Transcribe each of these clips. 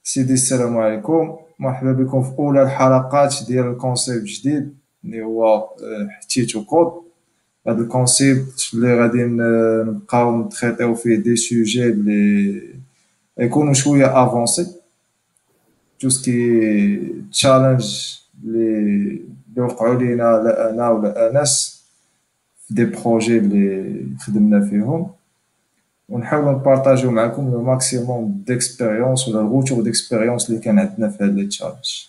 سيدي السلام عليكم، مرحبا بكم في أولى الحلقات ديال الكونسيبت جديد اللي هو حتيتو كود. هذا الكونسيبت اللي غادي نبقاو نتخيطيو فيه دي سوجي اللي يكونوا شوية افونسي، تو سكي تشالنج اللي وقعوا لينا لا انا ولا انس في دي بروجي اللي خدمنا فيهم، ونحاولوا نبارطاجيو معكم لو ماكسيموم ديكسبيريونس ولا الغوتور ديكسبيريونس اللي كان عندنا في هاد لي تشالنج.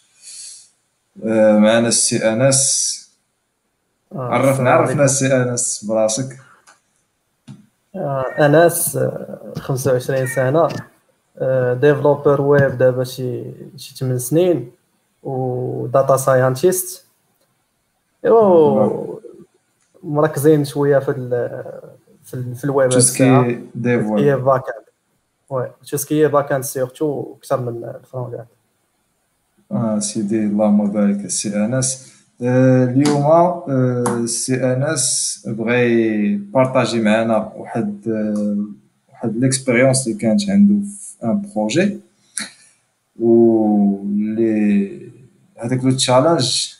معنا السي انس. السلام عرفنا عليكم. السي انس براسك. أنس، 25 سنة، ديفلوبر ويب دابا شي 8 سنين، وداتا ساينتيست. مرحبا. ايوا مركزين شوية في الويب تو هاد الساعة. سكي ديف هي ويب. باكاند، وي تشوسكي باكاند سيرتو أكثر من الفرونت. سيدي اللهم بارك السي انس. اليوم السي انس بغى يبارطاجي معنا واحد ليكسبيريونس اللي كانت عنده في ان بروجي، واللي هذاك لو تشالنج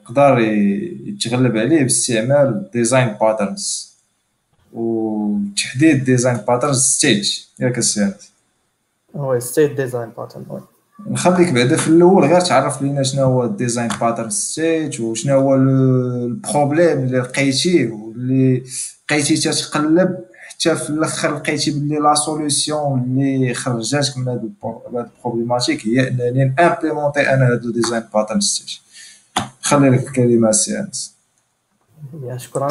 قدر يتغلب عليه باستعمال ديزاين باترنز، وتحديد ديزاين باترنز ستيج. ياك السي انس؟ وي ستيت ديزاين باترن، وي. نخليك بعدا في الاول غير تعرف لينا شنو هو الديزاين باترن ستيج، وشنو هو البروبليم اللي لقيتيه واللي لقيتي تتقلب حتى في الاخر لقيتي باللي لا سوليسيون اللي خرجاتك من هاد البروبليماتيك هي انني امبليمونتي انا هاد الديزاين باترن ستيج. خلي لك الكلمه سي انس. يا شكرا.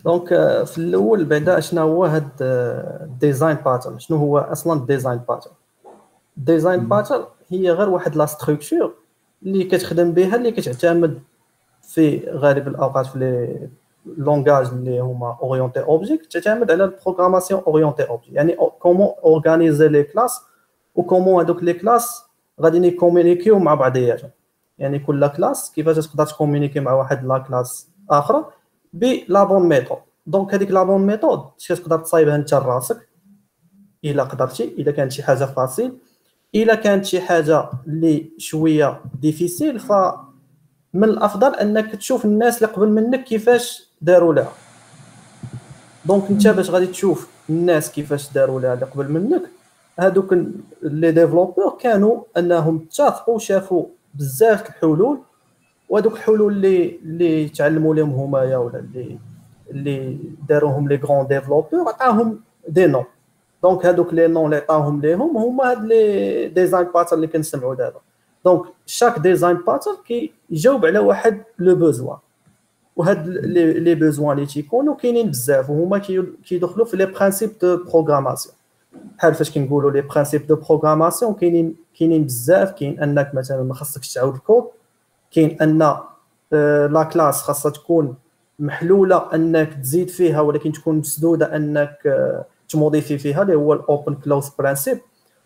دونك في الاول بعدا شنو هو هاد الديزاين باترن؟ شنو هو اصلا الديزاين باترن؟ الديزاين باترن هي غير واحد لا ستركتور اللي كتخدم بها، اللي كتعتمد في غالب الاوقات في لي لونغاج اللي هما اورينتي اوبجيكت، تعتمد على البروغراماسيون اورينتي اوبجيكت، يعني كومون اورغانيزي لي كلاس وكومون هذوك لي كلاس غادي يكومونيكيو مع بعضياتهم. يعني كل كلاس كيفاش تقدر تكومونيكي مع واحد لا كلاس اخرى بلا بون ميثود. دونك هذيك لا بون ميثود تقدر تصايبها انت لراسك الا قدرتي، الا كانت شي حاجه فاسيل. الا كانت شي حاجه اللي شويه ديفيسيل، فمن الافضل انك تشوف الناس اللي قبل منك كيفاش داروا لها. دونك انت باش غادي تشوف الناس كيفاش داروا لها اللي قبل منك، هادوك لي ديفلوبور كانوا انهم اتفقوا وشافوا بزاف الحلول، وهذوك الحلول اللي تعلموا لهم همايا ولا اللي داروهم لي غران ديفلوبور عطاهم دي نون. دونك هذوك لي نون اللي عطاهم ليهم هما هاد لي ديزاين باترن اللي كنسمعوا دابا. دونك شاك ديزاين باترن كيجاوب على واحد لو بوزوان، وهاد لي بوزوان اللي تيكونوا كاينين بزاف، وهما كيدخلوا في لي برينسيپ دو بروغراماسيون. بحال فاش كنقولوا لي برينسيپ دو بروغراماسيون كاينين بزاف. كاين انك مثلا ما خصكش تعاود الكود، كاين ان لا كلاس خاصها تكون محلوله انك تزيد فيها ولكن تكون مسدوده انك تموديفي فيها، اللي هو الاوبن كلوز برينسيپ.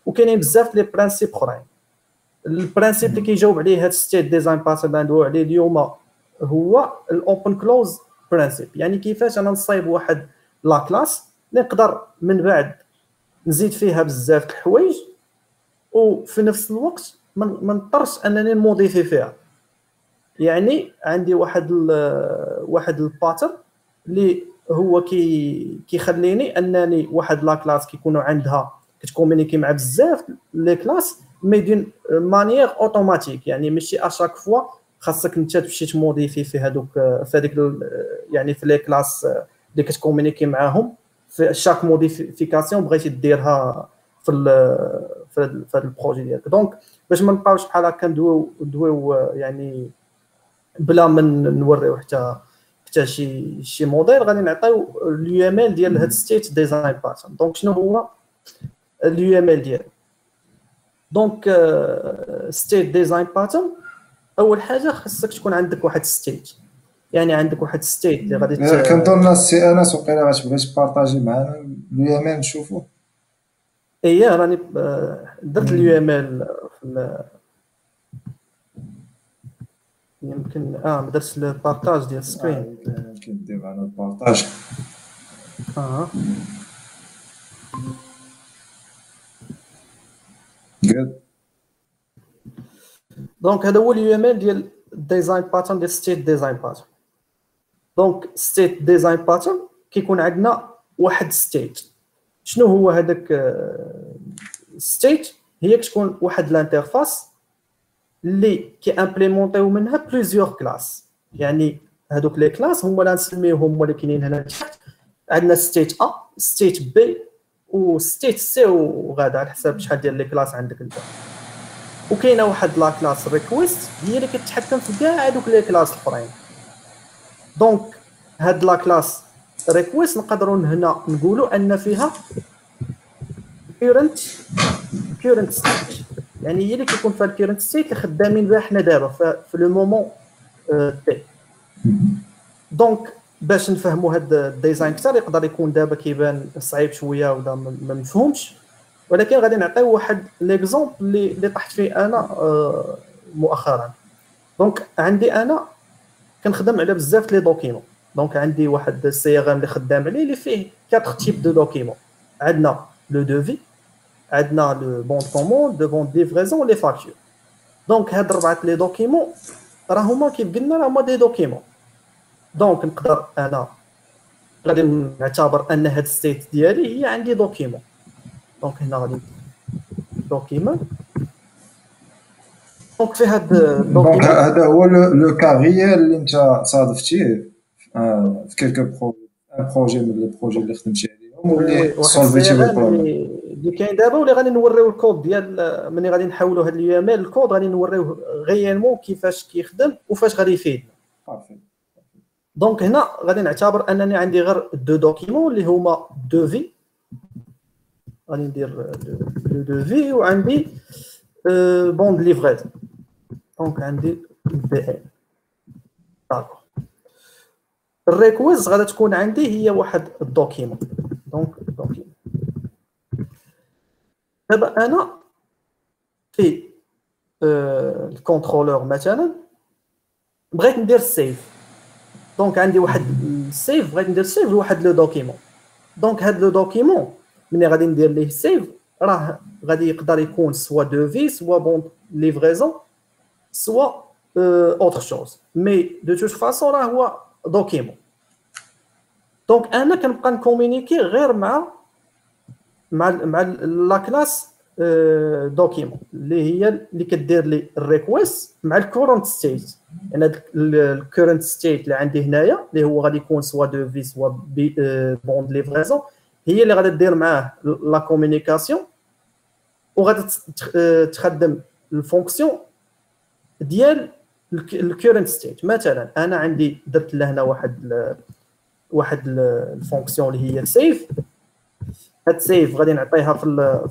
وكاينين بزاف لي برينسيپ اخرين. البرينسيپ اللي كيجاوب عليه هاد ستيت ديزاين باترن اللي ندويو عليه اليوم هو الاوبن كلوز برينسيپ. يعني كيفاش انا نصايب واحد لا كلاس اللي نقدر من بعد نزيد فيها بزاف الحوايج، وفي نفس الوقت ما نضطرش انني نموديفي فيها. يعني عندي واحد الباترن اللي هو كيخليني انني واحد لا كلاس كيكونوا عندها كتكومونيكي مع بزاف لي كلاس ميدين مانيير اوتوماتيك. يعني ماشي اشاك فوا خاصك انت تمشي تموديفي في هذوك في هذيك يعني في لي كلاس اللي كتكومونيكي معاهم. في شاك موديفيكاسيون بغيتي ديرها في في هذا البروجي ديالك. دونك باش ما نبقاوش بحال هكا ندويو يعني بلا من نوريو حتى شي موديل، غادي نعطيو اليو ام ال ديال هاد ستيت ديزاين باترن. دونك شنو هو اليو ام ال ديالو؟ دونك ستيت ديزاين باترن، اول حاجه خصك تكون عندك واحد ستيت. يعني عندك واحد ستيت اللي غادي كنظن السي انس وقيلا غتبغي تبارطاجي معنا اليمين نشوفو. ايه راني درت اليو ام ال. يمكن ما درتش البارطاج ديال السكرين. يمكن دير معنا البارطاج. اه good. دونك هذا هو اليو ام ال ديال الديزاين باترن ديال ستيت ديزاين باترن. دونك ستيت ديزاين باترن كيكون عندنا واحد ستيت. شنو هو هذاك ستيت؟ هي كتكون واحد الانترفاس اللي كي امبليمونطيو منها بليزيور كلاس. يعني هذوك لي كلاس هما اللي نسميوهم هما اللي كاينين هنا تحت. عندنا ستيت ا، ستيت بي، وستيت سي، وغادا على حساب شحال ديال لي كلاس عندك انت. وكاينه واحد لا كلاس ريكويست هي اللي كتحكم في كاع هذوك لي كلاس الاخرين. دونك هاد لا كلاس ريكويست نقدروا هنا نقولوا ان فيها current state. يعني هي اللي كيكون فيها الكيرنت ستيت اللي خدامين بها حنا دابا في لو مومون تي. دونك باش نفهموا هاد الديزاين اكثر يقدر يكون دابا كيبان صعيب شويه ولا ما مفهومش، ولكن غادي نعطيو واحد ليكزومبل اللي طحت فيه انا مؤخرا. دونك عندي انا كنخدم على بزاف لي دوكيمون. دونك عندي واحد السي ار ام اللي خدام عليه اللي فيه 4 تيب دو دوكيمون. عندنا لو دوفي، عندنا لو بون كوموند، لو بون ليفريزون، لي فاكتور. دونك هاد 4 لي دوكيمون راهما كيف قلنا راهما دي دوكيمون. دونك نقدر انا غادي نعتبر ان هاد ستيت ديالي هي عندي دوكيمون. دونك هنا غادي دوكيمون. دونك في هاد دونك هذا هو لو كا ريال اللي انت صادفتيه في كيلكو بروجي من لي بروجي اللي خدمتي عليهم واللي سولفيتي بالبروبليم اللي كاين دابا، واللي غادي نوريو الكود ديال ملي غادي نحولوا هاد اليو ام ال الكود غادي نوريوه غيالمون كيفاش كيخدم وفاش غادي يفيدنا. دونك هنا غادي نعتبر انني عندي غير دو دوكيمون اللي هما دو في. غادي ندير دو في وعندي بون ليفريزون. دونك عندي بي ال. داكور. الريكويست غادي تكون عندي هي واحد الدوكيمون. دونك دوكيمون. دابا انا في الكونترولور مثلا بغيت ندير سيف. دونك عندي واحد السيف، بغيت ندير سيف لواحد لو دوكيمون. دونك هاد لو دوكيمون ملي غادي ندير ليه سيف راه غادي يقدر يكون سوا دو في، سوا بون ليفريزون، سوا اوتر شوز، مي دو توت فاسون راه هو دوكيمون. دونك انا كنبقى نكومونيكي غير مع لا كلاس دوكيمون اللي هي اللي كدير لي الريكويست مع الكورنت ستيت. يعني الكورنت ستيت اللي عندي هنايا اللي هو غادي يكون سوا دو في سوا بون ليفريزون هي اللي غادي دير معاه لا كومونيكاسيون، وغادي تخدم الفونكسيون ديال الكورنت ستيت. مثلا انا عندي درت لهنا واحد الفونكسيون اللي هي سيف. هاد سيف غادي نعطيها في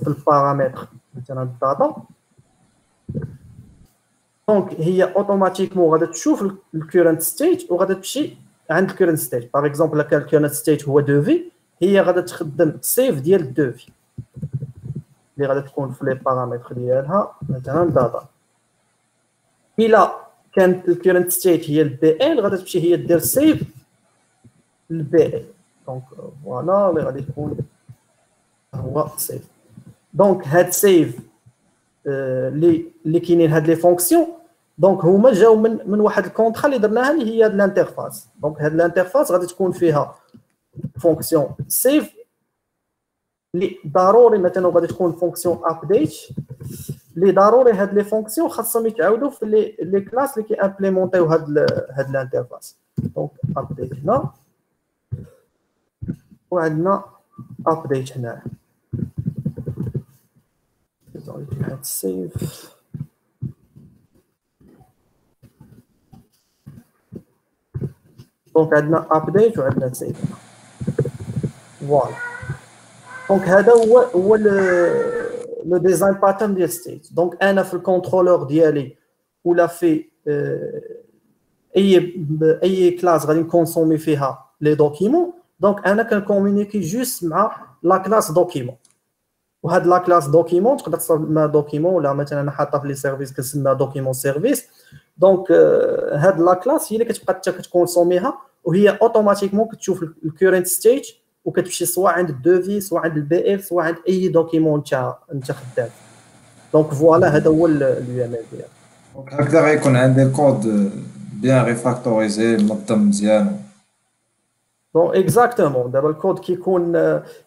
البارامتر مثلا الداتا. دونك هي اوتوماتيكمون غادي تشوف الكورنت ستيت وغادي تمشي عند الكورنت ستيت. باغ اكزومبل الا كان الكورنت ستيت هو دو في، هي غادي تخدم سيف ديال دو في اللي غادي تكون في لي بارامتر ديالها مثلا داتا. الا كانت الكورنت ستيت هي البي ال غادي تمشي هي دير سيف البي ال. دونك فوالا اللي غادي يكون هو سيف. دونك هاد سيف اللي كاينين هاد لي فونكسيون دونك هما جاو من واحد الكونطرا اللي درناها اللي هي هاد الانترفاس. دونك هاد الانترفاس غادي تكون فيها فونكسيون سيف اللي ضروري مثلا غادي تكون فونكسيون ابديت اللي ضروري هاد لي فونكسيون خاصهم يتعاودوا في لي كلاس اللي كي امبليمونطيو هاد الانترفاس. دونك ابديت هنا وعندنا ابديت هنا. هاد سيف دونك عندنا ابديت وعندنا سيف. فوالا. دونك هذا هو لو ديزاين باترن ديال ستيت. دونك انا في الكونترولور ديالي ولا في اي كلاس غادي نكونسومي فيها لي دوكيمون. دونك انا كنكومونيكي جوست مع لا كلاس دوكيمون. وهاد لا كلاس دوكيمون تقدر تسمى دوكيمون ولا مثلا انا حاطه في لي سيرفيس كنسميها دوكيمون سيرفيس. دونك هاد لا كلاس هي اللي كتبقى حتى كتكونسوميها وهي اوتوماتيكمون كتشوف الكورنت ستيت وكتمشي سواء عند الدوفي سواء عند البي اف سواء عند اي دوكيمون انت خدام. دونك فوالا هذا هو اليو ام ال ديالو. دونك هكذا غيكون عندي الكود بيان ريفاكتوريزي منظم مزيان. دونك اكزاكتومون دابا الكود كيكون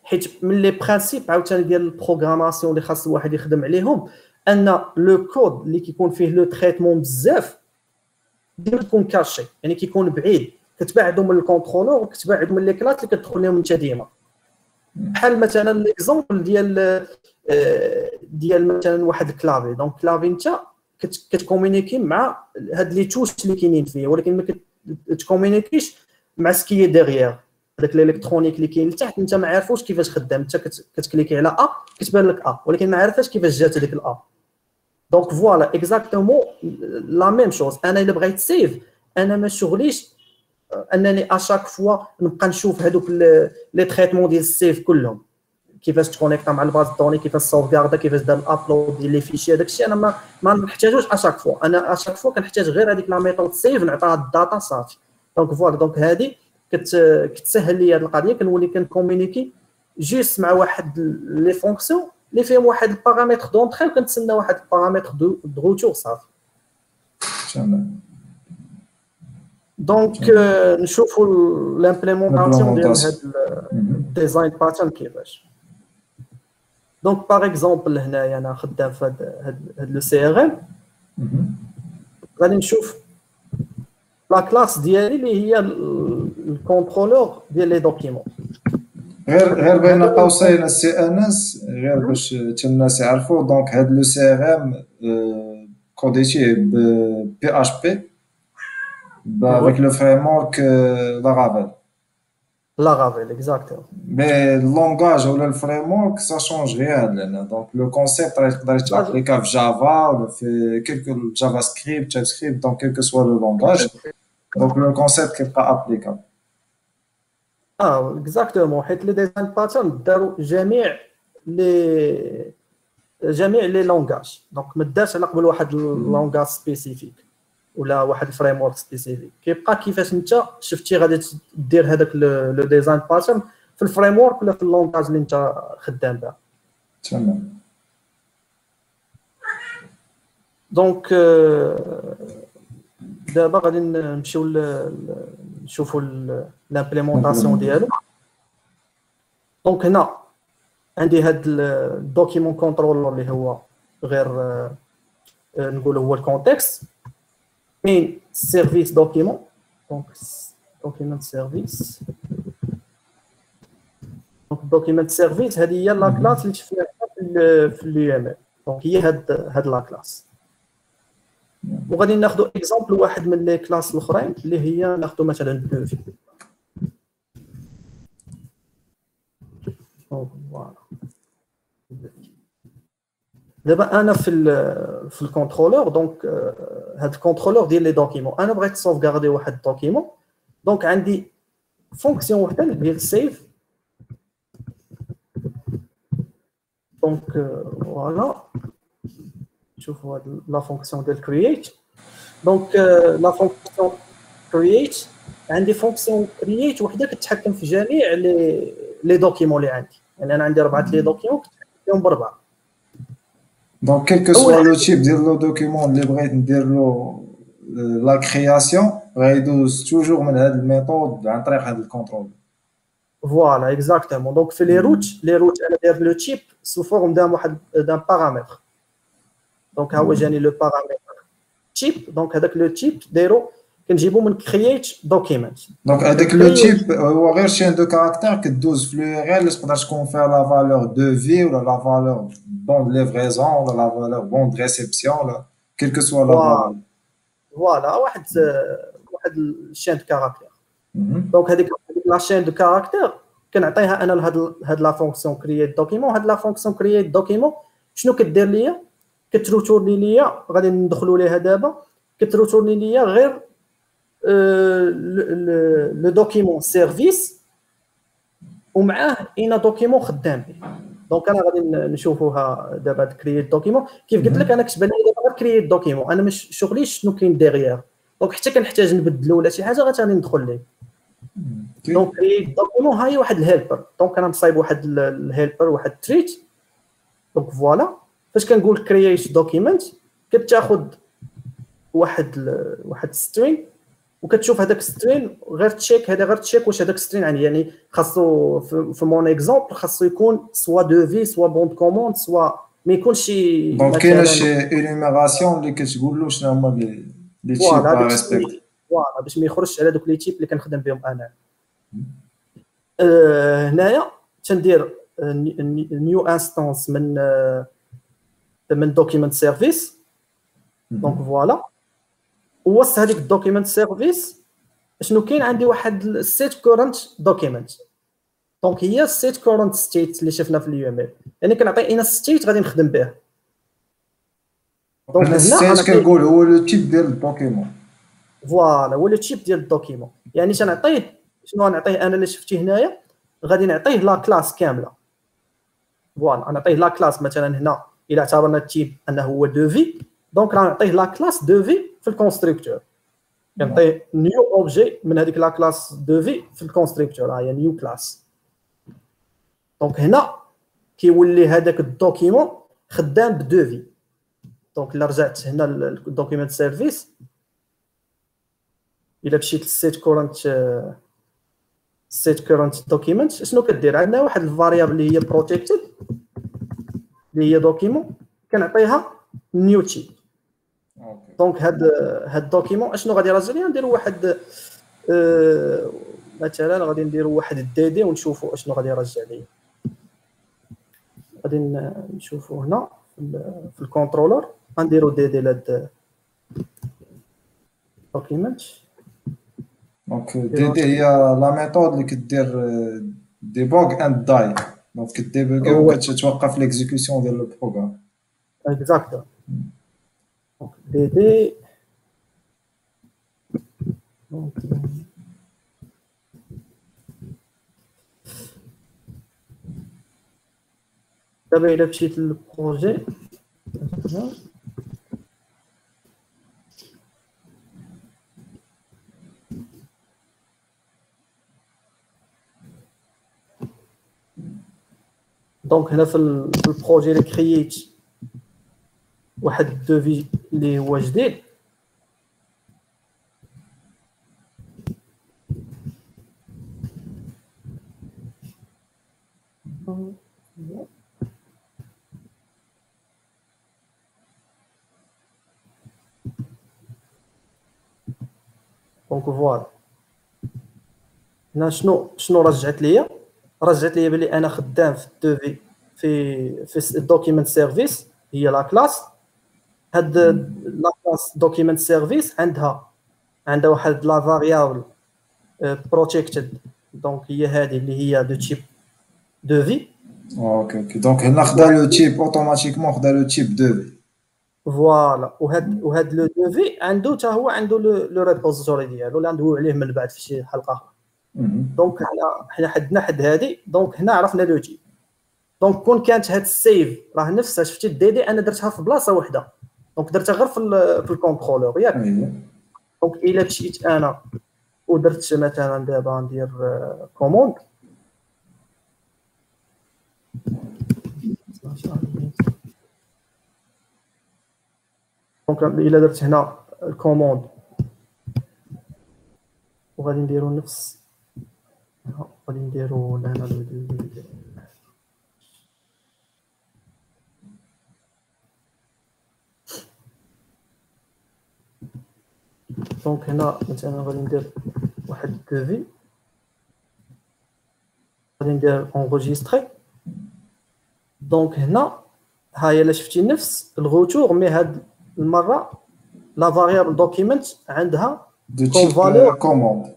حيت من لي برينسيپ عاوتاني ديال البروغراماسيون اللي خاص الواحد يخدم عليهم ان لو كود اللي كيكون فيه لو تريتمون بزاف ديما تكون كاشي، يعني كيكون بعيد، كتبعدو من الكونترولور وكتبعدو من لي كلاس اللي كتدخل لهم انت ديما. بحال مثلا ليكزومبل ديال مثلا واحد الكلافي. دونك كلافي انت كتكومونيكي مع هاد لي توش اللي كاينين فيه، ولكن ما كتكومونيكيش مع سكي ديغيير داك الالكترونيك اللي كاين لتحت. انت ما عارفوش كيفاش خدام، انت كتكليكي على كتبان لك ولكن ما عارفاش كيفاش جات هذيك دونك فوالا اكزاكتومون لا ميم شوز. انا الا بغيت سيف انا ما شغليش انني اشاك فوا نبقى نشوف هذوك لي تريتمون ديال السيف كلهم، كيفاش تكونيكتا مع الباز دوني، كيفاش سوفغاردا، كيفاش دار الابلود ديال لي فيشي. هذاك الشيء انا ما نحتاجوش اشاك فوا. انا اشاك فوا كنحتاج غير هذيك لا ميثود سيف نعطيها الداتا صافي. دونك فوالا دونك هذه كتسهل لي هذه القضيه. كنولي كنكومونيكي جوست مع واحد لي فونكسيون اللي فيهم واحد البارامتر دونطري وكنتسنى واحد البارامتر دو روتور صافي. تمام. دونك نشوفوا لامبليمونطاسيون ديال هذا الديزاين باترن كيفاش. دونك باغ اكزومبل هنايا انا خدام في هذا لو سي ار ام. غادي نشوف لا كلاس ديالي اللي هي الكونترولور ديال لي دوكيمون. غير بين قوسين السي ان اس غير باش الناس يعرفوا. دونك هذا لو سي ار ام كوديتيه ب بي اش بي avec le framework Laravel. Laravel, exactement. Mais le langage ou le framework, ça change rien. Donc, le concept, il peut être appliqué à Java ou quelques JavaScript, TypeScript, donc quel que soit le langage. Donc, le concept n'est pas applicable. Exactement. Les design patterns داروا جميع les langages. Donc, ما دارش على قبل واحد langage spécifique. ولا واحد الفريم ورك سبيسيفيك. كيبقى كيفاش انت شفتي غادي دير هذاك لو ديزاين باترن في الفريم ورك ولا في اللونغاج اللي انت خدام بها. تمام. دونك دابا غادي نمشيو نشوفوا لامبليمونطاسيون ديالو. دونك هنا عندي هاد الدوكيمون كونترولر اللي هو غير نقولوا هو الكونتكست. كاين سيرفيس دوكيمون. دونك دوكيمنت سيرفيس. دونك دوكيمنت سيرفيس هذه هي لا كلاس اللي شفناها في اليو ام ال. دونك هي هاد لا كلاس. وغادي ناخذ اكزامبل واحد من لي كلاس الاخرين اللي هي ناخذ مثلا بلوفي. فوالا دابا انا في الكونترولور. دونك هاد الكونترولور ديال لي دوكيمون انا بغيت سوفغاردي واحد الدوكيمون. دونك عندي فونكسيون وحده اللي ديال سيف. دونك فوالا شوفوا هاد لا فونكسيون ديال كرييت. دونك لا فونكسيون كرييت عندي فونكسيون كرييت وحده كتحكم في جميع لي دوكيمون اللي عندي. يعني انا عندي 4 لي دوكيمون كتحكم فيهم باربعه. Donc, quel que soit le type de document, اللي بغيت ندير له la création, غيدوز toujours من هذه الميثود عن طريق هذا الكونترول. فوالا اكزاكتومون. دونك في لي روت انا داير لو تيب سو فورم دان بارامتر. دونك ها هو جاني لو بارامتر تيب. دونك هذاك لو تيب دايرو كنجيبو من كرييت دوكيمنت. دونك هذاك لو تيب هو غير شين دو كاركتير كدوز في لو ار ال اللي تقدر تكون فيها لا فالور دو في ولا لا فالور بون دو ليفريزون ولا لا فالور بون دو ريسيبسيون ولا كيل كو سوا لا فالور. فوالا واحد الشين دو كاركتير. دونك هذيك لا شين دو كاركتير كنعطيها انا لهاد لا فونكسيون كرييت دوكيمون. هاد لا فونكسيون كرييت دوكيمون شنو كدير ليا؟ كتروتورني ليا غادي ندخلوا ليها دابا. كتروتورني ليا غير لو دوكيمون سيرفيس ومعاه اين دوكيمون خدام به. دونك انا غادي نشوفوها دابا كرييت دوكيمون. كيف قلت لك انا كتبان لي دابا غير كرييت دوكيمون. انا مش شغلي شنو كاين ديغيير. دونك حتى كنحتاج نبدلو ولا شي حاجه غادي ندخل ليه. دونك كرييت دوكيمون هاي واحد الهيلبر. دونك انا نصايب واحد الهيلبر واحد تريت. دونك فوالا فاش كنقول كرييت دوكيمنت كتاخذ واحد سترينغ وكتشوف هذاك سترين غير تشيك، هذا غير تشيك واش هذاك سترين يعني خاصو في مون اكزومبل خاصو يكون سوا دوفي سوا بون كوموند سوا ما يكونش دونك كاينه شي انيميراسيون اللي كتقول له شنو هما لي تيب فوالا با ريسبكت، فوالا باش ما يخرجش على دوك لي تيب اللي كنخدم بهم انا. هنايا تندير نيو انستانس من دوكيمنت سيرفيس. دونك فوالا ووصل هذيك الدوكيمنت سيرفيس شنو كاين عندي واحد السيت كورنت دوكيمنت. دونك هي السيت كورنت ستيت اللي شفنا في اليو ام ال، يعني كنعطي انا ستيت غادي نخدم به. دونك هنا الستيت كنقول هو لو تيب ديال الدوكيمون. فوالا هو لو تيب ديال الدوكيمون، يعني تنعطيه شنو غنعطيه انا اللي شفتي هنايا غادي نعطيه لا كلاس كامله. فوالا نعطيه لا كلاس مثلا هنا الى اعتبرنا التيب انه هو دوفي، دونك غنعطيه لا كلاس دوفي في الكونستركتور، كنعطيه نيو اوبجي من هذيك لا كلاس دوفي في الكونستركتور، ها هي نيو كلاس. دونك هنا كيولي هذاك الدوكيمون خدام بدوفي. دونك الا رجعت هنا للدوكيمنت سيرفيس الا مشيت للسيت كورنت دوكيمنت شنو كدير؟ عندنا واحد الفاريابل اللي هي بروتيكتد اللي هي دوكيمون كنعطيها نيو تيب. دونك هاد الدوكيمون اشنو غادي يرجع لي؟ نديرو واحد مثلا غادي نديرو واحد دي دي ونشوفوا اشنو غادي يرجع لي. غادي نشوفوا هنا في الكونترولر غنديرو دي دي لهاد دوكيمنت. دونك دي دي هي لا ميثود اللي كدير ديبوغ اند داي، دونك كديبوغي وكتوقف ليكزيكسيون ديال البروغرام. اكزاكتو. دونك دي دي دونك دابا الا مشيت للبروجي دونك هنا في البروجي اللي كرييت واحد الدوفي اللي هو جديد. دونك فوالا هنا شنو رجعت ليا؟ رجعت ليا بلي انا خدام في الدوفي في الدوكيمنت سيرفيس هي لا كلاس. هاد لا كلاس دوكيمنت سيرفيس عندها واحد لا فاريابل بروتيكتد، دونك هي هذه اللي هي دو تيب دوفي. اوكي دونك هنا خدا لو تيب اوتوماتيكمون، خدا لو تيب دوفي. فوالا وهاد لو دوفي عنده حتى هو عنده لو ريبوزيتوري ديالو اللي ندويو عليه من بعد في شي حلقه اخرى. دونك حنا حدنا حد هذه. دونك هنا عرفنا لو تيب. دونك كون كانت هاد السيف راه نفسها شفتي الدي دي انا درتها في بلاصه وحده، دونك درتها غير في الكونترولور ياك. دونك الا مشيت انا ودرت مثلا دابا ندير كوموند دونك الا درت هنا الكوموند وغادي نديرو نفس غادي نديرو لهنا دونك هنا مثلا غادي ندير واحد دوفي غادي ندير انغوجيستري. دونك هنا ها هي الا شفتي نفس الغوتور مي هاد المره لا فاريابل دوكيمنت عندها كوم فالور كوموند.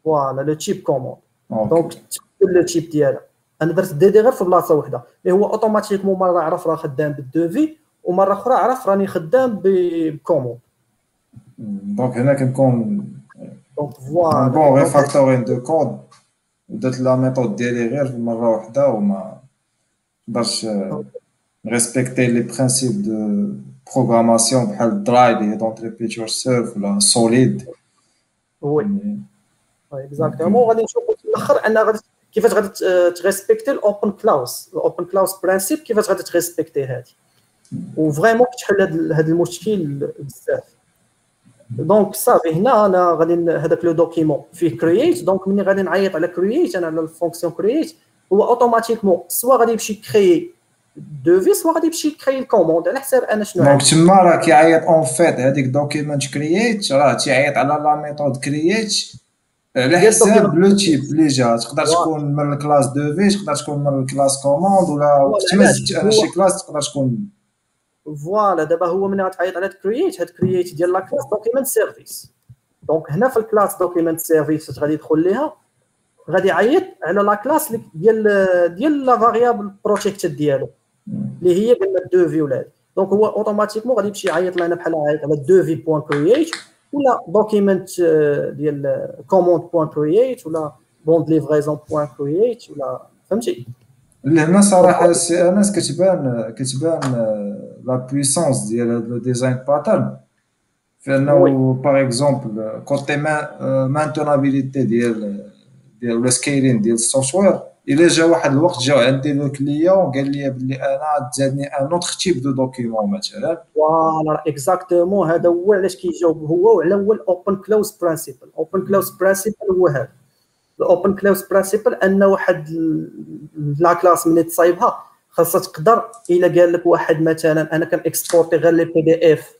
فوالا لو تيب كوموند. دونك تكتب لو تيب ديالها. انا درت دي دي غير في بلاصه وحده اللي هو اوتوماتيكمون مره عرف راه خدام بالدوفي ومره اخرى عرف راني خدام بكوموند. دونك هنا كنكون دونك فوالا بون ريفاكتورين دو كود ودرت لا ميثود ديالي غير في مره وحده وما باش ريسبكتي لي برينسيپ دو بروغراماسيون بحال دراي اللي هي دونت ريبيت يور سيلف ولا سوليد. وي اكزاكتومون. غادي نشوفوا في الاخر ان غادي كيفاش غادي تريسبكتي الاوبن كلاوس برينسيپ، كيفاش غادي تريسبكتي هذه. وفريمون كتحل هذا المشكل بزاف. دونك صافي هنا انا غادي هذاك لو دوكيمون فيه كرييت، دونك ملي غادي نعيط على كرييت انا على الفونكسيون كرييت هو اوتوماتيكمون سوا غادي يمشي كريي دوفي سوا غادي يمشي كريي الكوموند على حساب انا شنو دونك تما راه كيعيط اون فيت هذيك دوكيمنت كرييت راه تيعيط على لا ميثود كرييت على حساب لو تيب اللي جا، تقدر تكون من الكلاس دوفي، تقدر تكون من الكلاس كوموند، ولا تمزج انا شي كلاس تقدر تكون. فوالا دابا هو ملي غتعيط على كرييت هاد كرييت ديال لا كلاس دوكيمنت سيرفيس، دونك هنا في الكلاس دوكيمنت سيرفيس غادي يدخل ليها غادي يعيط على لا كلاس ديال لا فاريابل بروتيكتد ديالو اللي هي قلنا الدوفي ولا هادي. دونك هو اوتوماتيكمون غادي يمشي يعيط لنا بحال عيط على دوفي بوان كرييت ولا دوكيمنت ديال كوموند بوان كرييت ولا بوند ليفريزون بوان كرييت ولا فهمتي. لهنا صراحه سي انس كتبان لا بويسونس ديال هذا لو ديزاين باترن فانه باغ اكزومبل كوتي مانتونابيليتي ديال ولا سكيلين ديال السوفتوير. الا جا واحد الوقت جاو عندي لو كليون وقال لي بلي انا تزادني ان اوتر تيب دو دوكيمون مثلا. فوالا اكزاكتومون هذا هو علاش كيجاوب هو وعلى هو الاوبن كلوز برينسيبل. اوبن كلوز برينسيبل هو هذا الاوبن كلوز برينسيبل ان واحد لا كلاس ملي تصايبها خاصها تقدر الا قال لك واحد مثلا انا كان اكسبورتي غير لي بي دي اف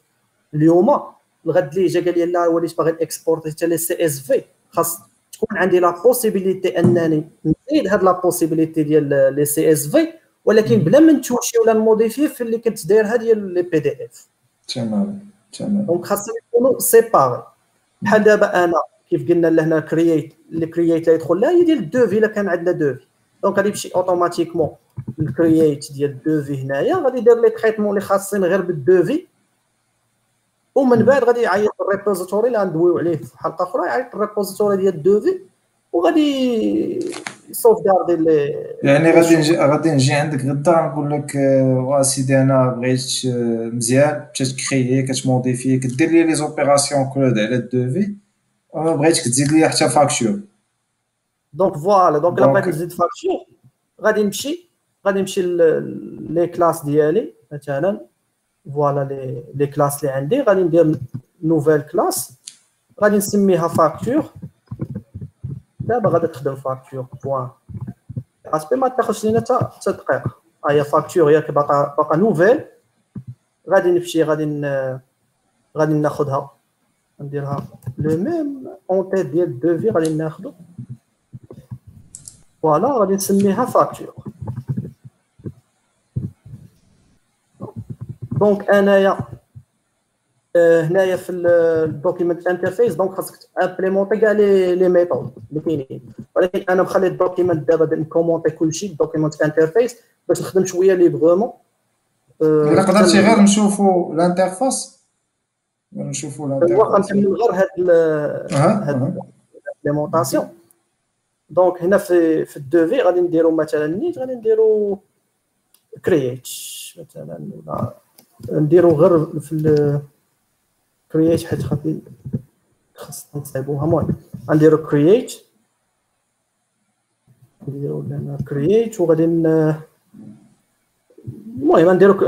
اليوم الغد اللي جا قال لي لا وليت باغي اكسبورتي حتى لي سي اس في خاص تكون عندي لا بوسيبيليتي انني نزيد هاد لا بوسيبيليتي ديال لي سي اس في ولكن بلا ما نتوشي ولا نموديفي في اللي كنت دايرها ديال لي بي دي اف. تمام دونك خاصهم يكونوا سيباري. بحال دابا انا كيف قلنا لهنا كرييت اللي كرييت يدخل لها هي ديال الدوفي الا كان عندنا دوفي دونك غادي يمشي اوتوماتيكمون الكرييت ديال الدوفي هنايا غادي يدير لي تريتمون اللي خاصين غير بالدوفي ومن بعد غادي يعيط الريبوزيتوري اللي غندويو عليه في حلقه اخرى يعيط الريبوزيتوري ديال الدوفي وغادي سوف جاردي يعني غادي نجي عندك غدا نقول لك واسيدي انا بغيت مزيان تكريي كتموديفي كدير لي زوبيراسيون كود على الدوفي بغيتك تزيد لي حتى فاكتور. دونك فوالا دونك الا بغيت نزيد فاكتور غادي نمشي لي كلاس ديالي مثلا فوالا لي كلاس اللي عندي غادي ندير نوفيل كلاس غادي نسميها فاكتور. دابا غادي تخدم فاكتور بوان اسبي ما تاخذش لينا حتى دقيقه هي فاكتور ياك باقا نوفيل غادي نمشي غادي ناخذها نديرها لو ميم اون تيت ديال الدوفي غادي ناخذو فوالا غادي نسميها فاكتور. دونك انايا هنايا في الدوكيمنت انترفيس دونك خاصك امبليمونتي كاع لي ميثود اللي كاينين ولكن انا مخلي الدوكيمنت دابا نكومونتي كلشي الدوكيمنت انترفيس باش نخدم شويه ليبرمون. الا قدرتي غير نشوفوا الانترفاس واخا نكمل غير هاد الامبليمونطاسيون. دونك هنا في الدوفي غادي نديرو مثلا نيت غادي نديرو كرييت مثلا ولا نديرو غير في كرييت حيت خاصنا نصايبوها. المهم غنديرو كرييت لنا كرييت وغادي المهم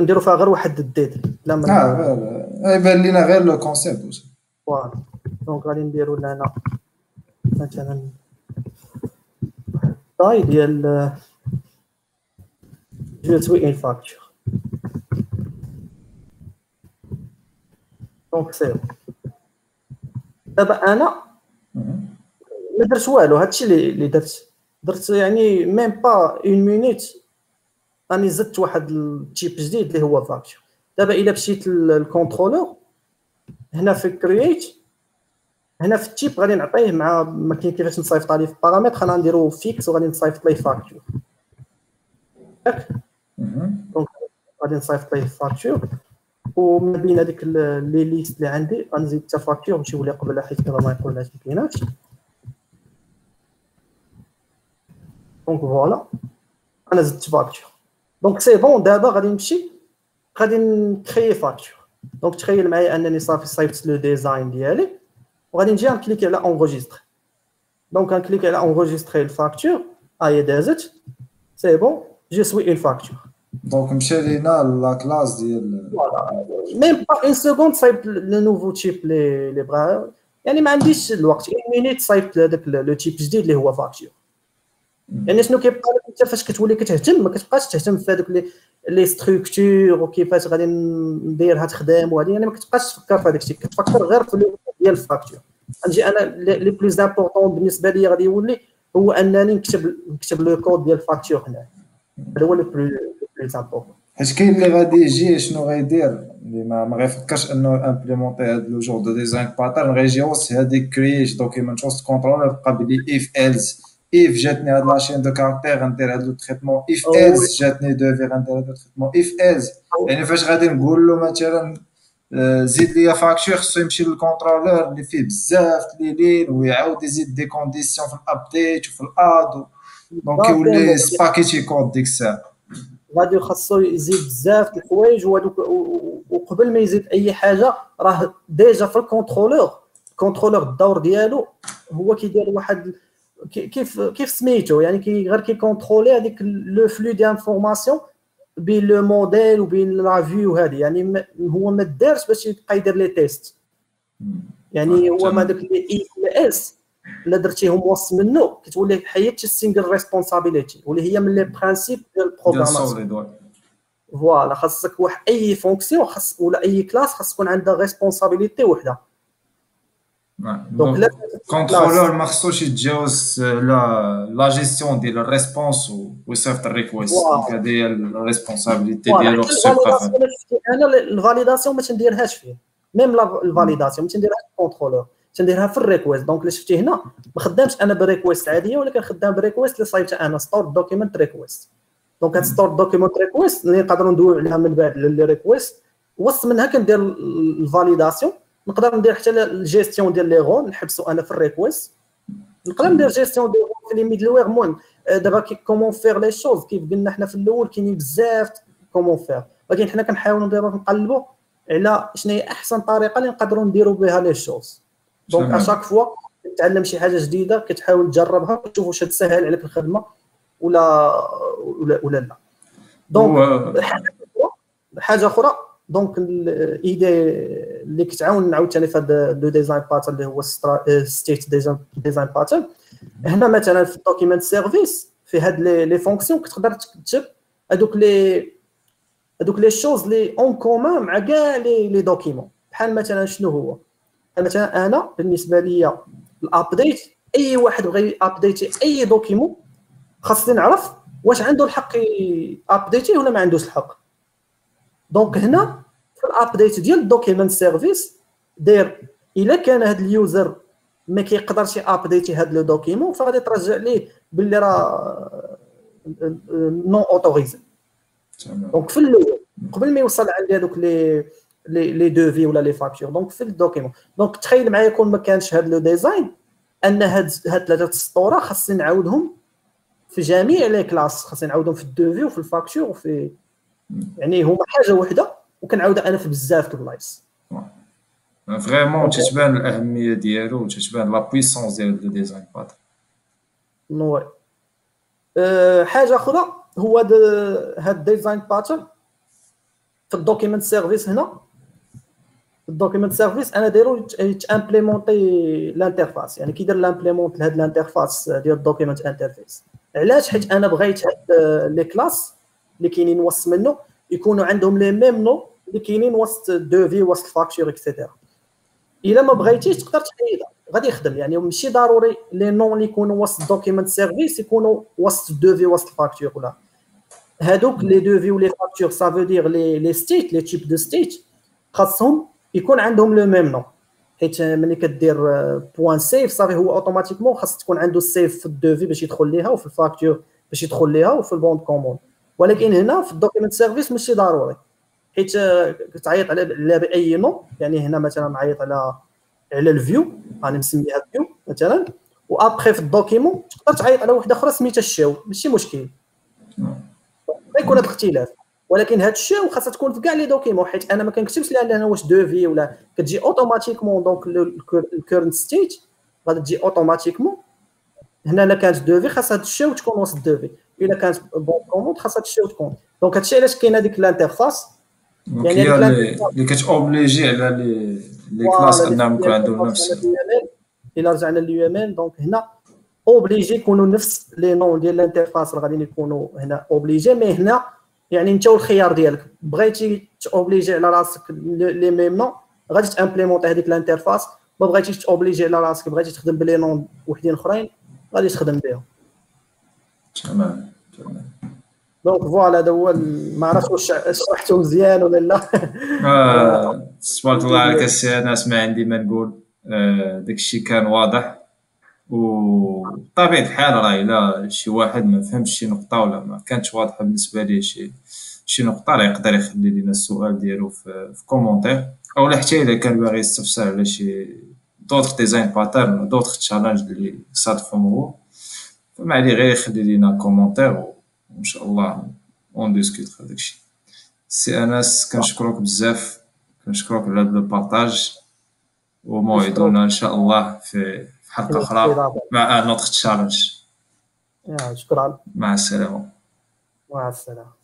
نديرو فيها غير واحد الديد لا ما يبان لينا غير لو كونسيبت فوالا. دونك غادي نديرو لنا مثلا طاي ديال جو سوي ان فاكتور دونك سير. دابا انا ما درت والو هادشي اللي درت يعني ميم با اون مينوت راني زدت واحد التيب جديد اللي هو فاكتور. دابا الا مشيت للكونترولور هنا في كرييت هنا في التيب غادي نعطيه مع ما كاين كيفاش نصيفط عليه في البارامتر انا نديرو فيكس وغادي نصيفط ليه فاكتور ياك. دونك غادي نصيفط ليه فاكتور وما بين هذيك لي ليست اللي عندي غنزيد حتى فاكتور نمشي ولا قبلها حيت دابا ما يقولناش ما كايناش. دونك فوالا انا زدت فاكتور دونك سي بون. دابا غادي نمشي غادي نكريي فاكتور. دونك تخيل معايا انني صافي صايبت لو ديزاين ديالي وغادي نجي نكليكي على اونغوجيستري. دونك غنكليكي على اونغوجيستري الفاكتور هي دازت سي بون جو سوي اون فاكتور. دونك مشى لينا لا كلاس ديال فوالا ميم با اون سكوند صايبت لو نوفو تيب لي بغا، يعني ما عنديش الوقت اون مينيت صايبت هذاك لو تيب جديد اللي هو فاكتور. يعني شنو كيبقى لك انت فاش كتولي كتهتم، ما كتبقاش تهتم في هذوك لي ستركتور وكيفاش غادي نديرها تخدم وهذه، يعني ما كتبقاش تفكر في هذاك الشيء، كتفكر غير في ديال الفاكتور. غنجي انا لي بلوز امبورطون بالنسبه لي غادي يولي هو انني نكتب لو كود ديال الفاكتور هنا، هذا هو لو بلوز امبورطون. حيت كاين اللي غادي يجي شنو غيدير اللي ما غيفكرش انه امبليمونتي هاد لو جور دو ديزاين باترن، غيجي وسط هذيك كرييت دوكيمنت وسط كونترول بقى بلي اف ايلز اف جاتني هاد لاشين دو كاركتير غندير هاد لو تريتمون، اف ايلز جاتني دوفي غندير هاد لو تريتمون، اف ايلز يعني فاش غادي نقول له مثلا زيد لي فاكتور خصو يمشي للكونترولور اللي فيه بزاف لين ويعاود يزيد دي كونديسيون في الابديت وفي الاد، دونك يولي سباكيتي كود ديك الساعه. غادي خاصو يزيد بزاف د الحوايج، وهذوك وقبل ما يزيد اي حاجه راه ديجا في الكونترولور الدور ديالو هو كيدير واحد كيف سميتو، يعني غير كيكونترولي هذيك لو فلو ديال انفورماسيون بين لو موديل وبين لا فيو هذه، يعني هو ما دارش باش يبقى يدير لي تيست، يعني هو ما داك لي اي ولا اس الا درتيهم وسط منه كتولي حيدتي السينجل ريسبونسابيلتي، واللي هي من لي برانسيپ ديال البروغراماسيون. فوالا خاصك واحد اي فونكسيون ولا اي كلاس خاص تكون عندها ريسبونسابيلتي وحده. دونك كونترولور ما خصوش يتجاوز لا جيستيون ديال الريسبونس ويصيفط الريكويست، دونك هذه هي الريسبونسابيلتي ديالو خصو يبقى فاهم. انا الفاليداسيون ما تنديرهاش فيه، ميم الفاليداسيون ما تنديرهاش في الكونترولور، تنديرها في الريكويست. دونك اللي شفتي هنا ما خدامش انا بريكويست عاديه، ولكن خدام بريكويست اللي صايبتها انا ستور دوكيمنت ريكويست. دونك هاد ستور دوكيمنت ريكويست اللي نقدروا ندويو عليها من بعد للي ريكويست، وسط منها كندير الفاليداسيون، نقدر ندير حتى الجيستيون ديال لي غون نحبسوا انا في الريكويست، نقدر ندير جيستيون ديال في لي ميدلوير. المهم دابا كومون فير لي شوز كيف قلنا حنا في الاول كاينين بزاف كومون فير، ولكن حنا كنحاولوا نديروا نقلبوا على شنو هي احسن طريقه اللي نقدروا نديروا بها لي شوز. دونك اشاك فوا كتعلم شي حاجه جديده كتحاول تجربها وتشوف واش تسهل عليك الخدمه ولا لا. دونك حاجه اخرى دونك الايدي اللي كتعاون عاوتاني في هذا لو ديزاين باترن اللي هو ستيت ديزاين باترن. هنا مثلا في الدوكيمنت سيرفيس في هاد لي فونكسيون كتقدر تكتب هذوك لي شوز لي اون كومون مع كاع لي دوكيمون. بحال مثلا شنو هو، مثلا انا بالنسبه ليا الابديت، اي واحد بغى ابديتي اي دوكيمون خاصني نعرف واش عنده الحق ابديتي ولا ما عندوش الحق. دونك هنا في الابديت ديال الدوكيمنت سيرفيس داير الا كان هذا اليوزر ما كيقدرش ابديتي هذا لو دوكيمون فغادي ترجع ليه باللي راه نون اوتوريزي. دونك في الاول قبل ما يوصل عندي هذوك لي دوفي ولا لي فاكتور، دونك في الدوكيمون. دونك تخيل معايا كون ما كانش هذا لو ديزاين ان هاد ثلاثه السطوره خاصني نعاودهم في جميع لي كلاس، خاصني نعاودهم في الدوفي وفي الفاكتور وفي، يعني هما حاجه وحده وكنعاودها انا في بزاف د البلايص. فريمون تتبان الاهميه ديالو وتتبان لا بويسونس ديال لو ديزاين باترن. نو حاجه اخرى هو هاد ديزاين باترن في الدوكيمنت سيرفيس. هنا الدوكيمنت سيرفيس انا دايرو يتامبليمونتي الانترفاس، يعني كيدير لامبليمونت لهاد الانترفاس ديال الدوكيمنت انترفيس. علاش؟ حيت انا بغيت هاد لي كلاس اللي كاينين وسط منه يكونوا عندهم لي ميم نو اللي كاينين وسط دوفي وسط فاكتور اكسيتيرا. الا ما بغيتيش تقدر تحيدها غادي يخدم، يعني ماشي ضروري لي نون اللي يكونوا وسط الدوكيمنت سيرفيس يكونوا وسط الدوفي وسط الفاكتور، ولا هادوك لي دوفي ولي فاكتور سافو دير لي ستيت لي تيب دو ستيت خاصهم يكون عندهم لو ميم نو. حيت ملي كدير بوان سيف صافي هو اوتوماتيكمون خاص تكون عنده السيف في الدوفي باش يدخل ليها وفي الفاكتور باش يدخل ليها وفي البوند كومون. ولكن هنا في الدوكيمنت سيرفيس ماشي ضروري، حيت كتعيط على باي نو. يعني هنا مثلا نعيط على الفيو، انا مسميها فيو مثلا، وابخي في الدوكيمون تقدر تعيط على وحده اخرى سميتها الشاو، ماشي مشكل يكون هذا الاختلاف. ولكن هاد الشاو خاصها تكون في كاع لي دوكيمون، حيت انا ما كنكتبش لها انا واش دوفي ولا كتجي اوتوماتيكمون. دونك الكورنت ستيت غادي تجي اوتوماتيكمون. هنا الا كانت دوفي خاص هاد الشاو تكون وسط دوفي، الا كانت بون كوموند خاصها تشوت كونت. دونك هادشي علاش كاين هذيك الانترفاس. دونك يعني هي هذيك اللي كتوبليجي على لي كلاس فوالا انهم يكون عندهم نفس نفس. اليو ام ال. الا رجعنا لليو ام ال دونك هنا اوبليجي يكونوا نفس لي نون ديال الانترفاس اللي غاديين يكونوا هنا اوبليجي. مي هنا يعني انت والخيار ديالك، بغيتي توبليجي على راسك لي ميم نون غادي تامبليمونطي هذيك الانترفاس، ما بغيتيش توبليجي على راسك بغيتي تخدم بلي نون وحدين اخرين غادي تخدم بهم. تمام. دونك فوالا هذا هو ما عرفتش واش شرحته مزيان ولا لا. تبارك الله عليك السي انس، ما عندي ما نقول. داكشي كان واضح، وطبيعة الحال راه الا شي واحد ما فهمش شي نقطة ولا ما كانتش واضحة بالنسبة ليه شي نقطة، راه يقدر يخلي لينا السؤال ديالو في كومونتير، او حتى الا كان باغي يستفسر على شي دوطخ ديزاين باترن ولا دوطخ تشالنج اللي صادفهم هو، فما عليه غير يخلي لينا كومونتير وان شاء الله اون ديسكوت على داكشي. سي انس كنشكرك بزاف، كنشكرك على هذا البارطاج، وموعدنا ان شاء الله في حلقة اخرى مع نوتخ تشالنج. شكرا. مع السلامة. مع السلامه.